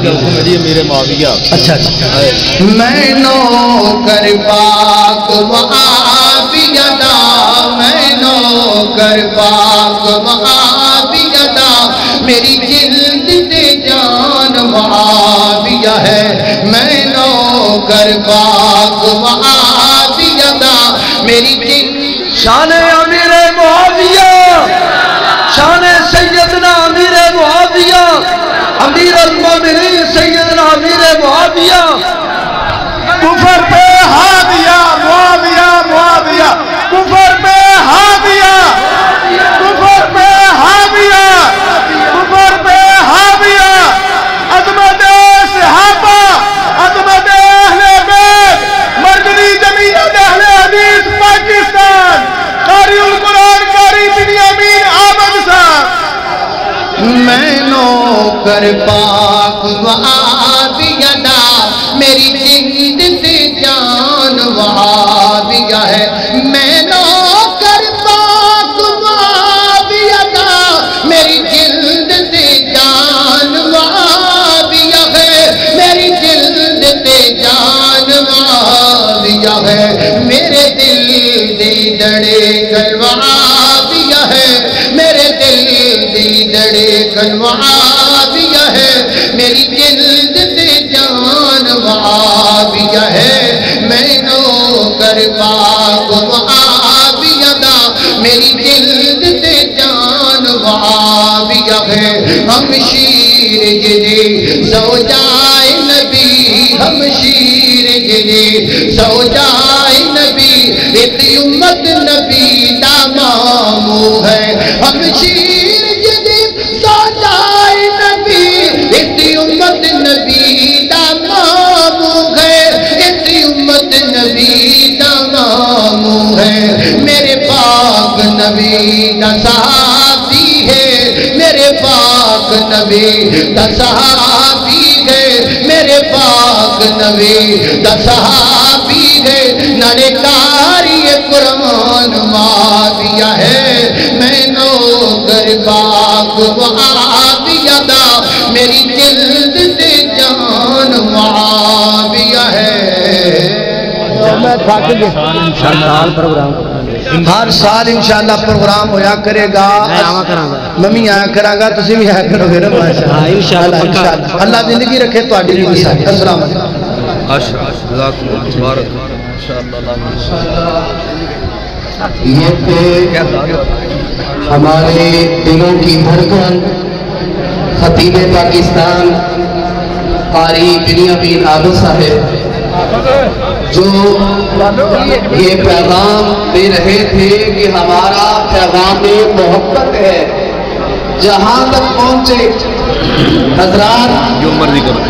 کا حکم ہے جی امیر معاویہ. اچھا میں نوکر پاک معاویہ دا، میں نوکر پاک معاویہ دا، میری جلد تے جان معاویہ ہے. میں نوکر پاک معاویہ دا، میری جلد. شان امیر معاویہ، شان سیدنا امیر معاویہ، امیر المومنین سیدنا امیر معاویہ. کفر پہ ہاں دیا معاویہ، معاویہ کفر پہ ہاں دیا، کفر پہ ہاں دیا، کفر پہ ہاں دیا. عظمت صحابہ، عظمت اہل بیت، مرکزی جمعیت اہل حدیث پاکستان، قاری القرآن قاری بنیامین احمد صاحب. میں نوکر پاک معاویہ دا، میری جلد سے جان معاویہ ہے. میں نوکر پاک معاویہ دا، میری جلد سے جان معاویہ ہے. میری جلد سے جان معاویہ ہے. میرے دل دی دھڑکن معاویہ ہے. میرے دل دی دھڑکن معاویہ ہے. میری جلد سے جان معاویہ ہے. میں نوکر پاک معاویہ دا، میری جلد سے جان معاویہ ہے. ہم شیر جدی زوجائے نبی، ہم شیر جدی زوجائے نبی، ایک امت نبی دا مامو ہے. ہم شیر جدی زوجائے نبی، ایک امت نبی دا مامو ہے. ایک امت نبی دا مامو ہے. میرے پاک نبی دا صحابی ہے. میرے پاک نبی دا صحابی ہے. میرے پاک نبی دا صحابی ہے. نڑکاری قرآن معاویہ ہے. میں نوکر پاک معاویہ دا، میری جلد سے جان معاویہ ہے. ہر سال انشاءاللہ پروگرام ہویا کرے گا. ممی آیا کرا گا، تسی بھی آیا کرو گے نا انشاءاللہ. اللہ زندگی رکھے تو آڈی بھی مسائل. السلام علیکم. یہ تھے ہمارے دلوں کی دھڑکن خطیب پاکستان قاری بنیامین احمد صاحب، جو یہ پیغام دے رہے تھے کہ ہمارا پیغام محبت ہے. جہاں تک پہنچے حضرات، جو مرضی کرو.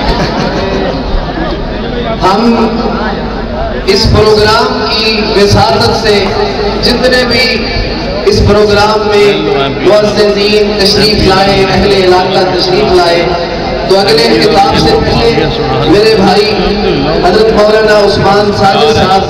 ہم اس پروگرام کی وساطت سے جتنے بھی اس پروگرام میں معززین تشریف لائے، اہل علاقہ تشریف لائے، تو اگلے خطاب سے پہلے میرے بھائی حضرت مولانا عثمان ساجد صاحب